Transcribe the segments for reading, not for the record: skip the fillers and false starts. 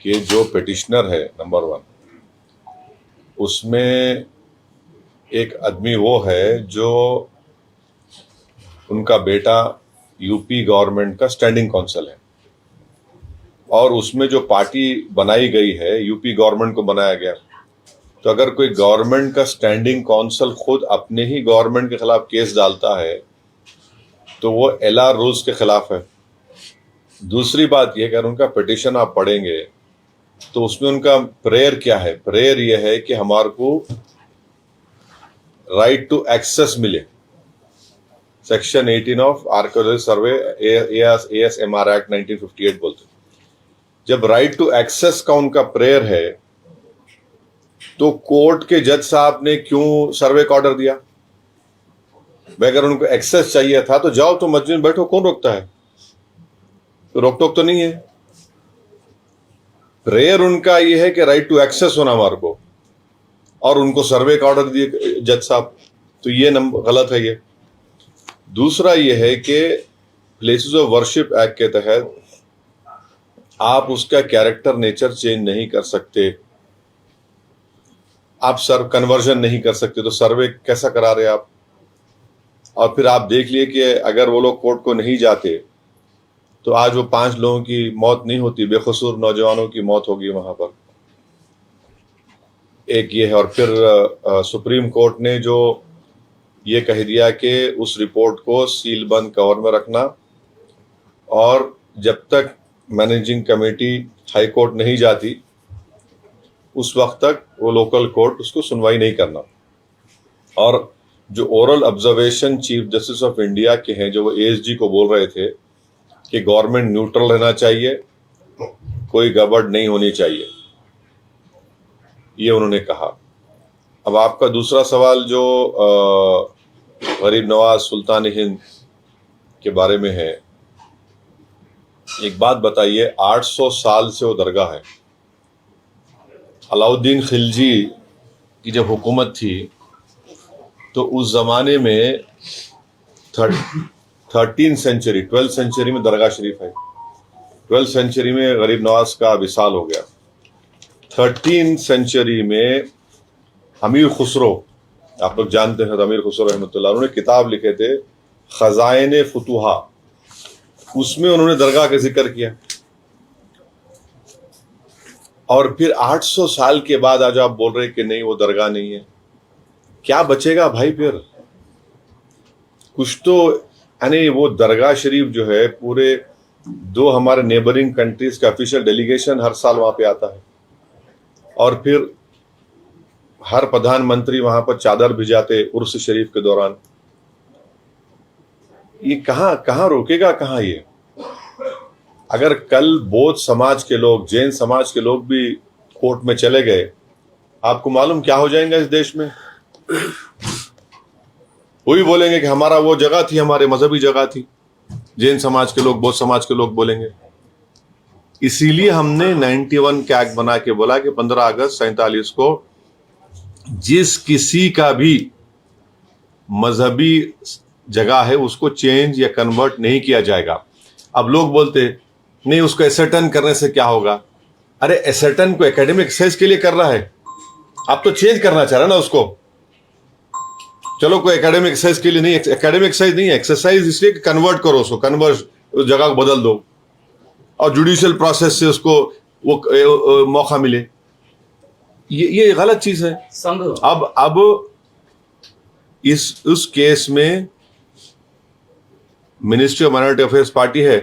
कि जो पिटिशनर है नंबर 1, उसमें एक आदमी वो है जो उनका बेटा यूपी गवर्नमेंट का स्टैंडिंग काउंसिल है, और उसमें जो पार्टी बनाई गई है यूपी गवर्नमेंट को बनाया गया। तो अगर कोई गवर्नमेंट का स्टैंडिंग काउंसिल खुद अपने ही गवर्नमेंट के खिलाफ केस डालता है तो वो LR रूल्स के खिलाफ है। दूसरी बात यह कि अगर उनका पिटिशन आप पढ़ेंगे तो उसमें उनका प्रेयर क्या है? प्रेयर यह है कि हमारे को राइट टू एक्सेस मिले। Section 18 of archaeology survey ASMR act 1958 बोलते। जब राइट टू एक्सेस का उनका प्रेयर है तो कोर्ट के जज साहब ने क्यों सर्वे का ऑर्डर दिया? अगर उनको एक्सेस चाहिए था तो जाओ, तो मस्जिद में बैठो, कौन रोकता है? तो रोक टोक तो नहीं है। प्रेयर उनका ये है कि राइट टू एक्सेस होना हमारे को, और उनको सर्वे का ऑर्डर दिए जज साहब, तो ये गलत है। ये दूसरा ये है कि प्लेसेस ऑफ वर्शिप एक्ट के तहत आप उसका कैरेक्टर नेचर चेंज नहीं कर सकते, आप कन्वर्जन नहीं कर सकते, तो सर्वे कैसा करा रहे आप? और फिर आप देख लिए कि अगर वो लोग कोर्ट को नहीं जाते तो आज वो 5 लोगों की मौत नहीं होती, बेकसूर नौजवानों की मौत होगी वहां पर। एक ये है। और फिर सुप्रीम कोर्ट ने जो ये कह दिया कि उस रिपोर्ट को सील बंद कवर में रखना, और जब तक मैनेजिंग कमेटी हाई कोर्ट नहीं जाती उस वक्त तक वो लोकल कोर्ट उसको सुनवाई नहीं करना। और जो oral observation chief justice of India के हैं, जो वो ASG को बोल रहे थे कि गवर्नमेंट न्यूट्रल रहना चाहिए, कोई गड़बड़ नहीं होनी चाहिए, ये उन्होंने कहा। अब आपका दूसरा सवाल जो गरीब नवाज सुल्तान हिंद के बारे में है, एक बात बताइए, 800 साल से वो दरगाह है। अलाउद्दीन खिलजी की जब हुकूमत थी तो उस जमाने में 12th सेंचुरी में दरगाह शरीफ है। 12th सेंचुरी में गरीब नवाज का विसाल हो गया। 13th सेंचुरी में अमीर खुसरो, आप लोग जानते हैं अमीर खुसरो रहमतुल्लाह, उन्होंने किताब लिखे थे खजाइने फुतुहा, उसमें उन्होंने दरगाह का जिक्र किया। और फिर 800 साल के बाद आज आप बोल रहे कि नहीं वो दरगाह नहीं है, क्या बचेगा भाई? फिर कुछ तो, यानी वो दरगाह शरीफ जो है, पूरे 2 हमारे नेबरिंग कंट्रीज का ऑफिशियल डेलीगेशन हर साल वहां पे आता है, और फिर हर प्रधानमंत्री वहां पर चादर भिजाते उर्स शरीफ के दौरान। ये कहां रोकेगा, कहां ये? अगर कल बौद्ध समाज के लोग, जैन समाज के लोग भी कोर्ट में चले गए, आपको मालूम क्या हो जाएगा इस देश में? वही बोलेंगे कि हमारा वो जगह थी, हमारे मजहबी जगह थी। जैन समाज के लोग, बौद्ध समाज के लोग बोलेंगे। इसीलिए हमने 91 का एक्ट बना के बोला कि 15 अगस्त 47 को जिस किसी का भी मजहबी जगह है उसको चेंज या कन्वर्ट नहीं किया जाएगा। अब लोग बोलते नहीं, उसको एसर्टन करने से क्या होगा? अरे एसर्टन को एकेडमिक एक्सरसाइज के लिए कर रहा है, आप तो चेंज करना चाह रहे ना उसको। चलो कोई एकेडमिक एक्सरसाइज के लिए नहीं, एकेडमिक एक्सरसाइज नहीं है, एक्सरसाइज इसलिए कन्वर्ट करो उसको, उस जगह को बदल दो, और जुडिशियल प्रोसेस से उसको वो मौका मिले। ये गलत चीज है। अब उस केस में ministry of minority affairs party है।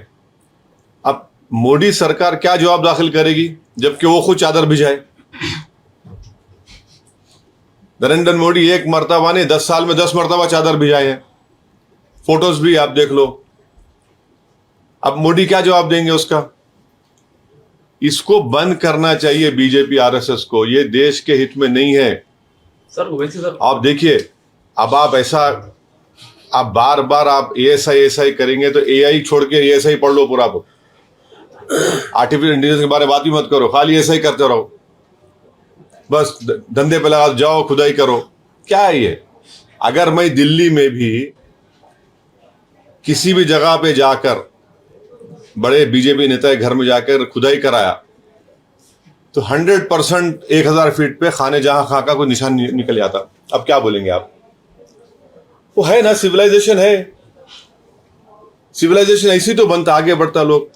अब मोदी सरकार क्या जवाब दाखिल करेगी जबकि वो खुद चादर भिजाए? नरेंद्र मोदी एक मर्तबा ने 10 साल में 10 मर्तबा चादर भिजाए हैं, फोटोज भी आप देख लो। अब मोदी क्या जवाब देंगे उसका? इसको बंद करना चाहिए बीजेपी RSS को, ये देश के हित में नहीं है। सर आप देखिए, अब आप ऐसा, आप बार बार आप ASI करेंगे तो AI छोड़ के ASI पढ़ लो पूरा। आर्टिफिशियल इंटेलिजेंस के बारे में बात ही मत करो, खाली ASI करते रहो, बस धंधे पे लगा जाओ, खुदाई करो। क्या है ये? अगर मैं दिल्ली में भी किसी भी जगह पे जाकर बड़े बीजेपी नेता के घर में जाकर खुदाई कराया तो 100% 1000 फीट पे खाने जहां खां का कोई निशान निकल आता। अब क्या बोलेंगे आप? वो है ना, सिविलाइजेशन है। सिविलाइजेशन ऐसी तो बनता, आगे बढ़ता लोग।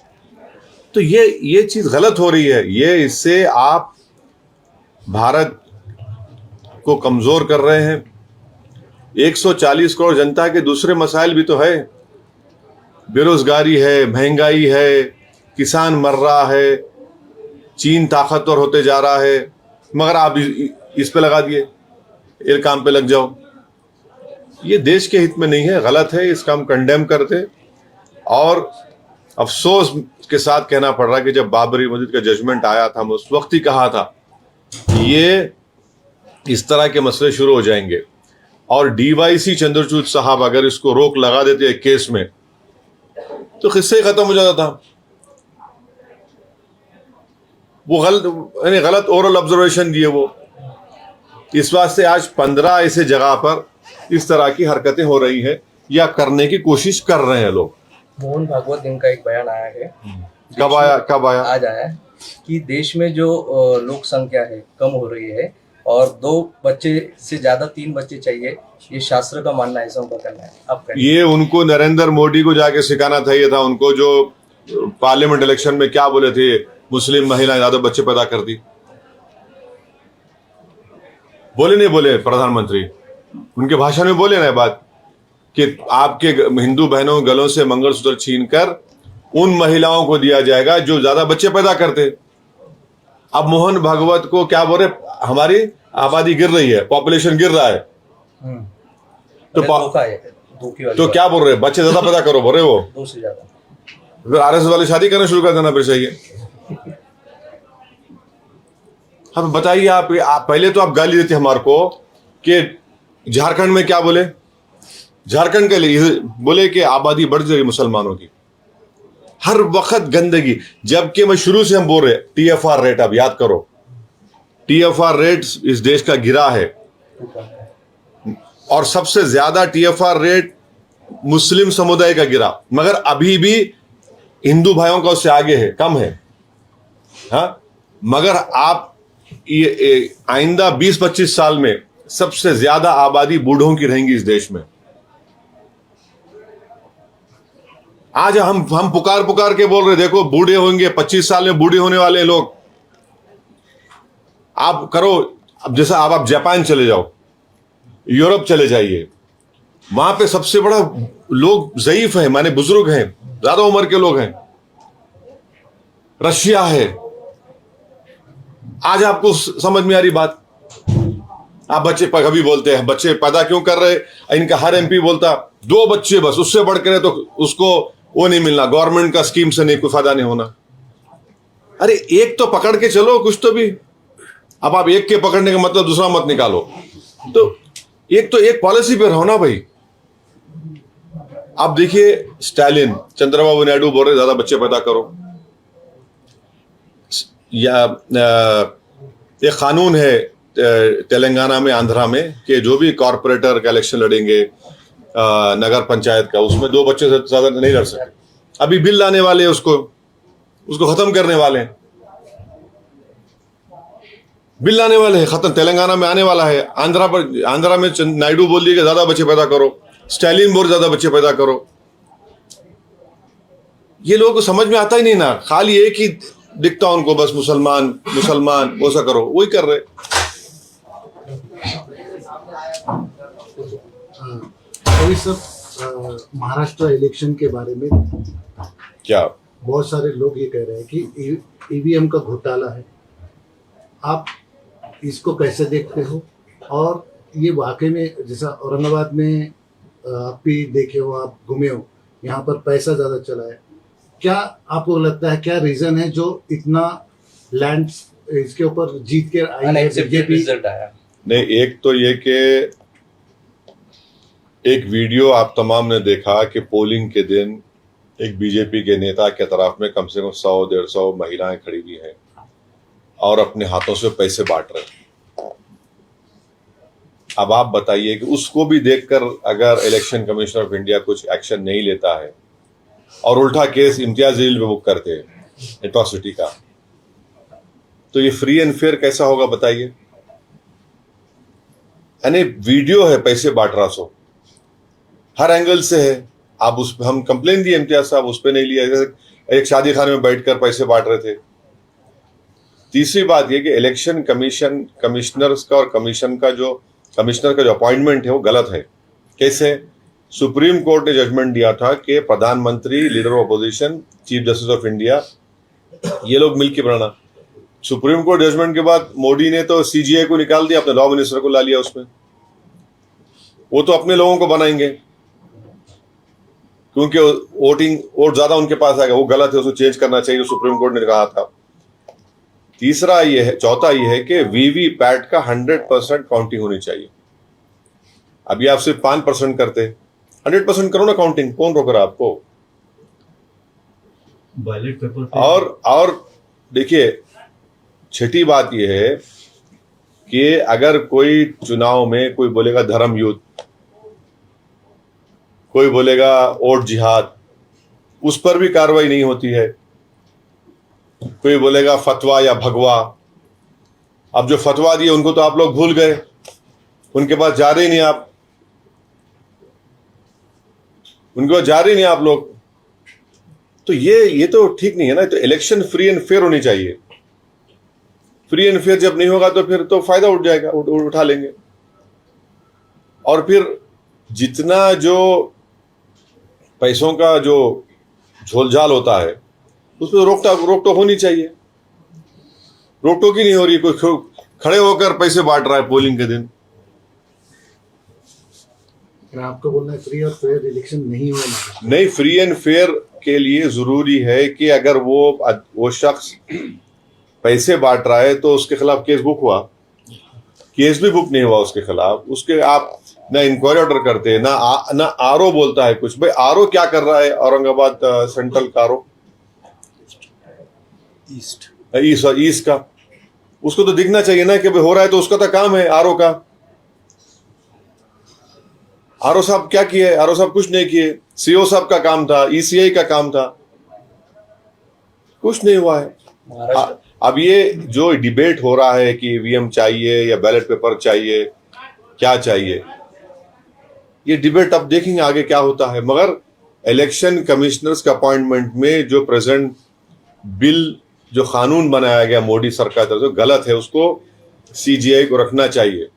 तो ये चीज गलत हो रही है। ये इससे आप भारत को कमजोर कर रहे हैं। 140 करोड़ जनता के दूसरे मसाइल भी तो है। बेरोजगारी है, महंगाई है, किसान मर रहा है, चीन ताकतवर होते जा रहा है, मगर आप इस पे लगा दिए, एक काम पे लग जाओ। ये देश के हित में नहीं है, गलत है, इसका हम कंडेम करते। और अफसोस के साथ कहना पड़ रहा है कि जब बाबरी मस्जिद का जजमेंट आया था, हम उस वक्त ही कहा था कि ये इस तरह के मसले शुरू हो जाएंगे और डीवाईसी चंद्रचूड़ साहब अगर इसको रोक लगा देते एक केस में तो किस्से ही खत्म हो जाता था। वो गलत ओरल ऑब्जर्वेशन दिए वो। इस वास्ते आज 15 ऐसे जगह पर इस तरह की हरकतें हो रही है या करने की कोशिश कर रहे हैं लोग। मोहन भागवत इनका एक बयान आया है। कब आया? आज आया है कि देश में जो लोक संख्या है कम हो रही है और 2 बच्चे से ज्यादा 3 बच्चे चाहिए, ये शास्त्र का मानना है, ऐसा उनका कहना है। अब ये उनको नरेंद्र मोदी को जाके सिखाना चाहिए था। उनको जो पार्लियामेंट इलेक्शन में क्या बोले थे, मुस्लिम महिलाएं ज्यादा बच्चे पैदा कर दी, बोले नहीं बोले प्रधानमंत्री? उनके भाषण में बोले ना बात कि आपके हिंदू बहनों गलों से मंगलसूत्र छीनकर उन महिलाओं को दिया जाएगा जो ज्यादा बच्चे पैदा करते। अब मोहन भागवत को क्या बोल रहे, हमारी आबादी गिर रही है, पॉपुलेशन गिर रहा है, तो क्या बोल रहे, बच्चे ज्यादा पैदा करो बोल रहे वो, 2 से ज्यादा। फिर आरएस वाले शादी करना शुरू कर देना फिर सही है। अब बताइए आप पहले तो आप गाली देते हमारे को कि झारखंड में क्या बोले, झारखंड के लिए बोले कि आबादी बढ़ जाएगी मुसलमानों की, हर वक्त गंदगी। जबकि मैं शुरू से हम बोल रहे टीएफआर रेट, अब याद करो, टीएफआर रेट इस देश का गिरा है और सबसे ज्यादा टीएफआर रेट मुस्लिम समुदाय का गिरा, मगर अभी भी हिंदू भाइयों का उससे आगे है, कम है। हाँ, मगर आप ये आइंदा 20-25 साल में सबसे ज्यादा आबादी बूढ़ों की रहेंगी इस देश में। आज हम पुकार के बोल रहे, देखो बूढ़े होंगे, 25 साल में बूढ़े होने वाले लोग। आप करो, अब जैसा आप जापान चले जाओ, यूरोप चले जाइए, वहां पे सबसे बड़ा लोग ज़ईफ है, माने बुजुर्ग हैं, ज्यादा उम्र के लोग हैं। रशिया है। आज आपको समझ में आ रही बात? आप बच्चे कभी बोलते हैं बच्चे पैदा क्यों कर रहे, इनका हर एमपी बोलता 2 बच्चे बस, उससे बढ़ कर तो उसको वो नहीं मिलना, गवर्नमेंट का स्कीम से नहीं कोई फायदा नहीं होना। अरे एक तो पकड़ के चलो कुछ तो भी। अब आप एक के पकड़ने का मतलब दूसरा मत निकालो, तो एक पॉलिसी पे रहो ना भाई। आप देखिए स्टालिन, चंद्रबाबू नायडू बोल रहे ज्यादा बच्चे पैदा करो, या एक कानून है तेलंगाना में, आंध्रा में, कि जो भी कॉरपोरेटर का इलेक्शन लड़ेंगे नगर पंचायत का, उसमें 2 बच्चे से ज्यादा नहीं लड़ सकते। अभी बिल लाने वाले हैं, उसको खत्म करने वाले हैं, बिल लाने वाले हैं, खत्म तेलंगाना में आने वाला है। आंध्रा में नायडू बोल दिए कि ज्यादा बच्चे पैदा करो, स्टालिन बोल ज्यादा बच्चे पैदा करो। ये लोगों को समझ में आता ही नहीं ना, खाली एक ही दिखता उनको, बस मुसलमान वो सा करो, वही कर रहे। अभी सब महाराष्ट्र इलेक्शन के बारे में क्या बहुत सारे लोग ये कह रहे हैं कि ईवीएम का घोटाला है, आप इसको कैसे देखते हो? और ये वाकई में, जैसा औरंगाबाद में आप भी देखे हो, आप घूमे हो, यहाँ पर पैसा ज़्यादा चला है, क्या आपको लगता है क्या रीज़न है जो इतना लैंड इसके ऊपर जीत के आई है बीजेपी? रिजल्ट आया नहीं, एक तो ये कि एक वीडियो आप तमाम ने देखा कि पोलिंग के दिन एक बीजेपी के नेता के तरफ में कम से कम 100-150 महिलाएं खड़ी हुई हैं और अपने हाथों से पैसे बांट रहे हैं। अब आप बताइए कि उसको भी देखकर अगर इलेक्शन कमीशन ऑफ इंडिया कुछ एक्शन नहीं लेता है और उल्टा केस इम्तियाज जलील पे बुक करते हैं एट्रॉसिटी का। तो ये फ्री एंड फेयर कैसा होगा बताइए? यानी वीडियो है पैसे बांट रहा सो, हर एंगल से है। आप उस हम कंप्लेन दिए इम्तियाज साहब, उस पर नहीं लिया। एक शादी खाने में बैठकर पैसे बांट रहे थे। तीसरी बात यह कि इलेक्शन कमिश्नर्स का और कमिश्नर का जो अपॉइंटमेंट है वो गलत है। कैसे? सुप्रीम कोर्ट ने जजमेंट दिया था कि प्रधानमंत्री, leader of opposition, chief justice of India, ये लोग मिलकर बनाना। सुप्रीम कोर्ट जजमेंट के बाद मोदी ने तो सीजीआई को निकाल दिया, अपने लॉ मिनिस्टर को ला लिया उसमें। वो तो अपने लोगों को बनाएंगे क्योंकि वोट ज्यादा उनके पास आएगा। वो गलत है, उसको चेंज करना चाहिए, सुप्रीम कोर्ट ने कहा था। चौथा ये है कि वीवीपैट का 100% काउंटिंग होनी चाहिए। अभी आप सिर्फ 5% करते, 100% करो ना काउंटिंग, कौन रोक रहा आपको? बैलेट पेपर और देखिए, छठी बात यह है कि अगर कोई चुनाव में कोई बोलेगा धर्म युद्ध, कोई बोलेगा वोट जिहाद, उस पर भी कार्रवाई नहीं होती है। कोई बोलेगा फतवा या भगवा। अब जो फतवा दिए उनको तो आप लोग भूल गए, उनके पास जा रहे नहीं आप, उनके पास जा रहे नहीं आप लोग। तो ये तो ठीक नहीं है ना। तो इलेक्शन फ्री एंड फेयर होनी चाहिए। फ्री एंड फेयर जब नहीं होगा तो फिर तो फायदा उठ जाएगा, उठा लेंगे। और फिर जितना जो पैसों का जो झोलझाल होता है उस पर रोक टोक होनी चाहिए। रोक टोक ही नहीं हो रही। कोई खड़े होकर पैसे बांट रहा है पोलिंग के दिन। आपको बोलना है फ्री और फेयर इलेक्शन नहीं होना। नहीं, फ्री एंड फेयर के लिए जरूरी है कि अगर वो शख्स पैसे बांट रहा है तो उसके खिलाफ केस बुक हुआ। केस भी बुक नहीं हुआ उसके खिलाफ, उसके आप ना इंक्वायरी ऑर्डर करते, ना आरओ बोलता है कुछ। भाई आरओ क्या कर रहा है? औरंगाबाद सेंट्रल का आरओ, ईस्ट का, उसको तो दिखना चाहिए ना कि भाई हो रहा है। तो उसका तो काम है आरओ का। आरओ साहब क्या किए? आरओ साहब कुछ नहीं किए। सीओ साहब का काम था, ईसीआई का काम था, कुछ नहीं हुआ है। अब ये जो डिबेट हो रहा है कि ईवीएम चाहिए या बैलेट पेपर चाहिए, क्या चाहिए, ये डिबेट अब देखेंगे आगे क्या होता है। मगर इलेक्शन कमिश्नर्स के अपॉइंटमेंट में जो प्रेजेंट बिल, जो कानून बनाया गया मोदी सरकार तरफ से, गलत है। उसको सीजीआई को रखना चाहिए।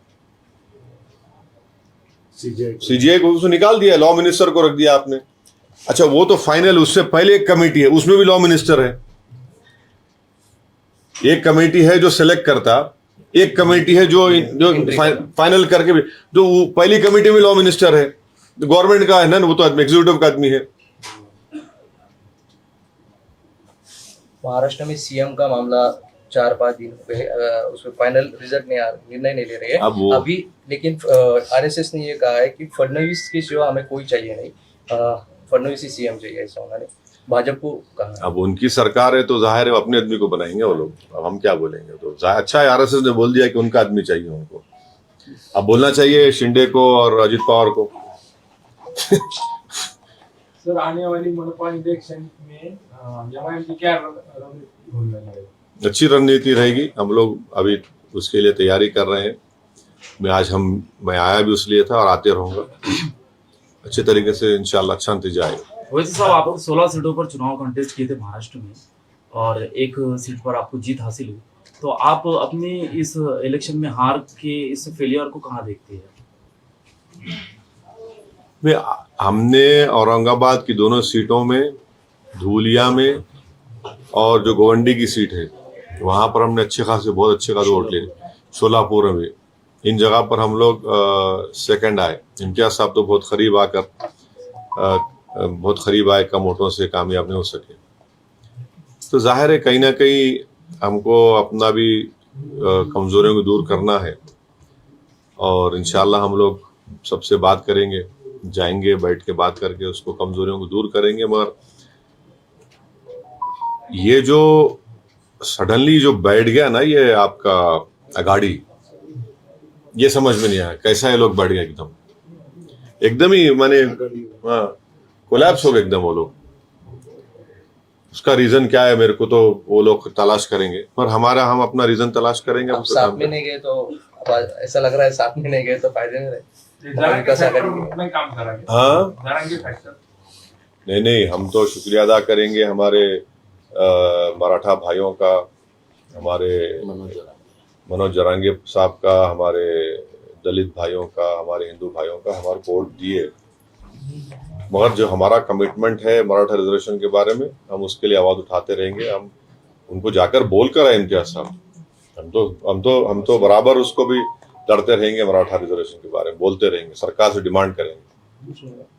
सीजीआई को उसको निकाल दिया, लॉ मिनिस्टर को रख दिया आपने। अच्छा, वो तो फाइनल, उससे पहले एक कमेटी है, उसमें भी लॉ मिनिस्टर है। एक कमेटी है जो सिलेक्ट करता, एक कमेटी है जो फाइनल करके भी, जो पहली कमेटी में लॉ मिनिस्टर है, गवर्नमेंट का है ना, वो तो एग्जीक्यूटिव का आदमी है। महाराष्ट्र में सीएम का मामला 4-5 दिन पे उसमें फाइनल रिजल्ट निर्णय नहीं ले रहे हैं अभी। लेकिन आरएसएस ने ये कहा है कि फडणवीस के सिवा हमें कोई चाहिए नहीं, फडणवीस ही सीएम चाहिए, ऐसा उन्होंने भाजपा को कहा। अब उनकी सरकार है तो जाहिर है अपने आदमी को बनाएंगे वो लोग। अब हम क्या बोलेंगे? तो अच्छा है, आरएसएस ने बोल दिया कि उनका आदमी चाहिए उनको। अब बोलना चाहिए शिंदे को और अजित पवार को। सर, आने वाली मनपा इलेक्शन में एमआईएम की क्या रणनीति होने वाली है? अच्छी रणनीति रहेगी। हम लोग अभी उसके लिए तैयारी कर रहे हैं। मैं आया भी उसलिए था और आते रहूंगा। अच्छे तरीके से इंशाल्लाह अच्छा नतीजा आएगा। वैसे साहब, आप 16 सीटों पर चुनाव कंटेस्ट किए थे महाराष्ट्र में और एक सीट पर आपको जीत हासिल हुई, तो आप अपनी इस इलेक्शन में हार के इस फेलियर को कहाँ देखते हैं? हमने औरंगाबाद की दोनों सीटों में, धूलिया में और जो गोवंडी की सीट है वहां पर हमने बहुत अच्छे खासे वोट लिए। सोलापुर में, इन जगह पर हम लोग सेकंड आए। इम्तियाज साहब तो बहुत करीब आए, कम वोटों से कामयाब नहीं हो सके। तो जाहिर है कहीं ना कहीं हमको अपना भी कमजोरियों को दूर करना है और इंशाल्लाह हम लोग सबसे बात करेंगे, जाएंगे, बैठ के बात करके उसको कमजोरियों को दूर करेंगे। मगर ये जो सडनली जो बैठ गया ना ये आपका अगाड़ी, ये समझ में नहीं आया कैसा ये लोग बैठ गए एकदम ही, माने हाँ कोलैप्स हो गए एकदम वो लोग। उसका रीजन क्या है मेरे को तो वो लोग तलाश करेंगे, पर हम अपना रीजन तलाश करेंगे। आप साथ में नहीं गए तो अब ऐसा लग रहा है साथ में नहीं गए तो फायदे में रहे। जरांगे फैक्टर में काम करेंगे। हाँ जरांगे फैक्टर नहीं, हम तो शुक्रिया अदा करेंगे हमारे मराठा भाइयों का, हमारे मनोज जरांगे साहब का, हमारे दलित भाइयों का, हमारे हिंदू भाइयों का, हमारे वोट दिए। मगर जो हमारा कमिटमेंट है मराठा रिजर्वेशन के बारे में, हम उसके लिए आवाज उठाते रहेंगे। हम उनको जाकर बोल कर आए इम्तियाज साहब, हम तो बराबर उसको भी लड़ते रहेंगे, मराठा रिजर्वेशन के बारे में बोलते रहेंगे, सरकार से डिमांड करेंगे।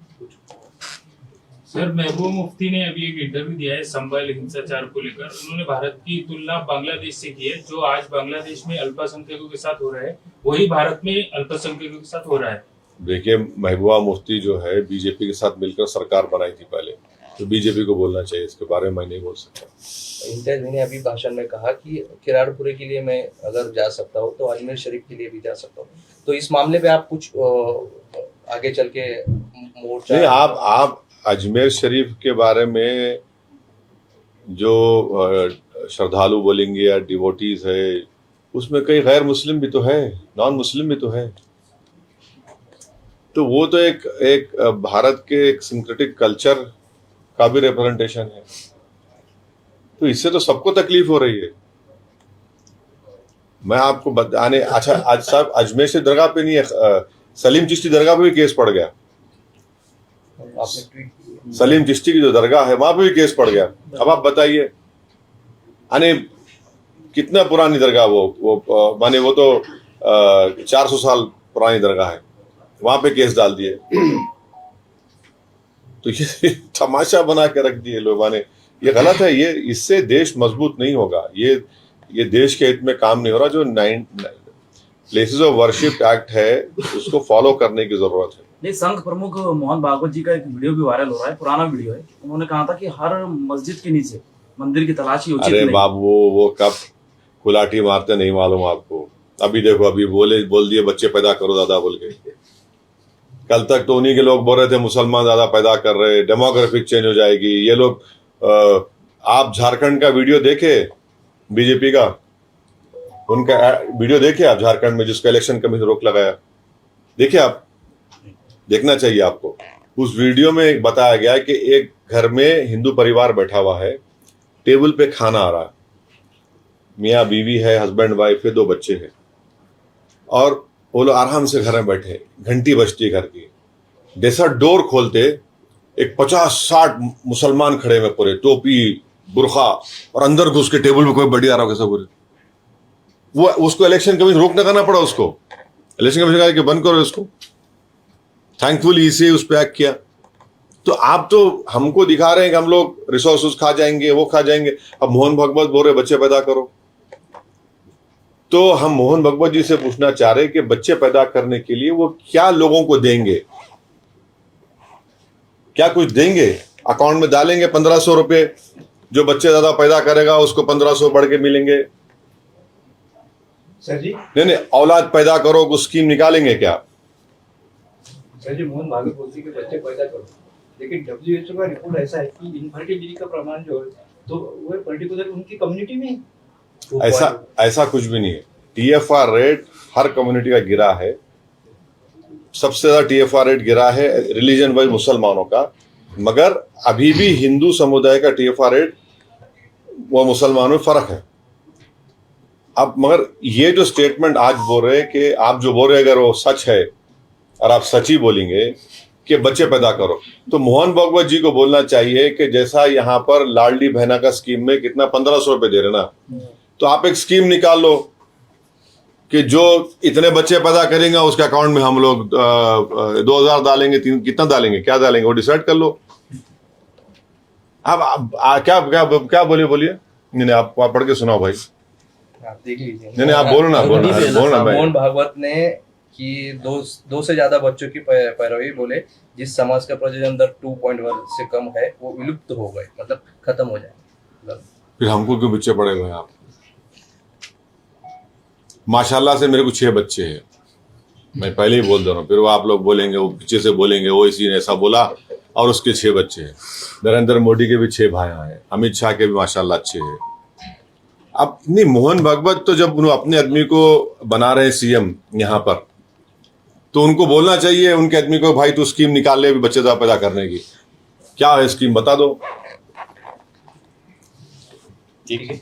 सर, महबूबा मुफ्ती ने अभी एक इंटरव्यू दिया है संभल हिंसाचार को लेकर। उन्होंने भारत की तुलना बांग्लादेश से की है। जो आज बांग्लादेश में अल्पसंख्यकों के साथ हो रहा है वही भारत में अल्पसंख्यकों के साथ हो रहा है। देखिए, महबूबा मुफ्ती जो है बीजेपी के साथ मिलकर सरकार बनाई थी पहले, तो बीजेपी को बोलना चाहिए, इसके बारे में मैं नहीं बोल सकता। इम्तियाज ने अभी भाषण में कहा कि किराड़पुरे के लिए मैं अगर जा सकता हूँ तो अजमेर शरीफ के लिए भी जा सकता हूँ। तो इस मामले पे आप कुछ आगे चल के मोर्चा नहीं, आप अजमेर शरीफ के बारे में जो श्रद्धालु बोलेंगे या डिवोटीज है, उसमें कई गैर मुस्लिम भी तो है, नॉन मुस्लिम भी तो है। तो वो तो एक भारत के एक सिंक्रेटिक कल्चर का भी रिप्रेजेंटेशन है। तो इससे तो सबको तकलीफ हो रही है। मैं आपको बताने, अच्छा आज साहब अजमेर से दरगाह पे नहीं है, सलीम चिश्ती दरगाह पे भी केस पड़ गया। आपने ट्वीट किया। सलीम चिश्ती की जो दरगाह है वहां पे भी केस पड़ गया। अब आप बताइए, यानी कितना पुरानी दरगाह वो माने वो तो 400 साल पुरानी दरगाह है, वहां पे केस डाल दिए। तो ये तमाशा बना के रख दिए लोगों ने, ये गलत है। ये इससे देश मजबूत नहीं होगा। ये देश के हित में काम नहीं हो रहा। जो प्लेसेस ऑफ वर्शिप एक्ट है उसको फॉलो करने की जरूरत है। नहीं, संघ प्रमुख मोहन भागवत जी का एक वीडियो भी वायरल हो रहा है, पुराना वीडियो है। उन्होंने कहा था कि हर मस्जिद के नीचे मंदिर की तलाशी उचित अरे नहीं। बाबू, वो कब कुलाटी मारते नहीं मालूम आपको। अभी देखो, अभी बोल दिए बच्चे पैदा करो दादा बोल के। कल तक तो उन्हीं के लोग बोल रहे थे मुसलमान ज्यादा पैदा कर रहे, डेमोग्राफिक चेंज हो जाएगी। ये लोग आप झारखंड का वीडियो देखे, बीजेपी का उनका वीडियो देखे आप, झारखंड में जिसका इलेक्शन कमीशन रोक लगाया, देखे आप? देखना चाहिए आपको। उस वीडियो में बताया गया कि एक घर में हिंदू परिवार बैठा हुआ है, टेबल पे खाना आ रहा है, मियाँ बीवी है, हस्बैंड वाइफ है, 2 बच्चे हैं, और वो लोग आराम से घर में बैठे, घंटी बजती है घर की। जैसा डोर खोलते एक 50-60 मुसलमान खड़े हुए, पूरे टोपी बुरखा, और अंदर घुस के टेबल पे कोई बढ़िया आ रहा कैसा पूरे। वो उसको इलेक्शन कमीशन रोक करना पड़ा उसको। इलेक्शन कमीशन कहा कि बंद करो इसको। थैंकफुली इसे उस पर एक्ट किया। तो आप तो हमको दिखा रहे हैं कि हम लोग रिसोर्सेज खा जाएंगे, वो खा जाएंगे। अब मोहन भागवत बोल रहे बच्चे पैदा करो, तो हम मोहन भागवत जी से पूछना चाह रहे हैं कि बच्चे पैदा करने के लिए वो क्या लोगों को देंगे, क्या कुछ देंगे? अकाउंट में डालेंगे 1500 रुपए, जो बच्चे ज्यादा पैदा करेगा उसको 1500 बढ़ के मिलेंगे। सर जी, नहीं, औलाद पैदा करो कुछ स्कीम निकालेंगे क्या? सर जी, मोहन भागवत बोलती है कि बच्चे पैदा करो, लेकिन WHO का रिपोर्ट ऐसा है कि इनफर्टिलिटी का प्रमाण जो है तो वो पर्टिकुलर उनकी कम्युनिटी में ऐसा कुछ भी नहीं है। TFR रेट हर कम्युनिटी का गिरा है। सबसे ज्यादा TFR रेट गिरा है रिलीजन वाइज मुसलमानों का, मगर अभी भी हिंदू समुदाय का TFR रेट वो मुसलमानों में फर्क है। अब मगर ये जो स्टेटमेंट आज बोल रहे हैं कि आप जो बोल रहे हैं अगर वो सच है और आप सच ही बोलेंगे कि बच्चे पैदा करो, तो मोहन भागवत जी को बोलना चाहिए कि जैसा यहाँ पर लाडली बहना का स्कीम में कितना 1500 रुपए दे रहे ना, तो आप एक स्कीम निकाल लो कि जो इतने बच्चे पैदा करेंगे उसके अकाउंट में हम लोग 2000 डालेंगे, कितना डालेंगे, क्या डालेंगे वो डिसाइड कर लो। अब क्या क्या क्या बोलिए। नहीं आप पढ़ के सुनाओ भाई। आप देख लीजिए। नहीं आप बोलना मोहन भागवत ने कि दो से ज्यादा बच्चों की पैरवी बोले, जिस समाज का प्रजनन दर 2.1 से कम है वो विलुप्त हो गए, मतलब खत्म हो जाए। फिर हमको क्यों बच्चे पड़े हुए आप? माशाल्लाह से मेरे को 6 बच्चे हैं, मैं पहले ही बोल दे रहा हूँ। फिर वो आप लोग बोलेंगे, वो पीछे से बोलेंगे वो इसी ने ऐसा बोला, और उसके 6 बच्चे हैं। नरेंद्र मोदी के भी 6 भाई हैं, अमित शाह के भी माशाल्लाह अच्छे हैं। अब नहीं, मोहन भागवत तो जब उन्होंने अपने आदमी को बना रहे सीएम यहाँ पर, तो उनको बोलना चाहिए उनके आदमी को, भाई तू स्कीम निकाल ले बच्चेदार पैदा करने की, क्या है स्कीम बता दो। ठीक है।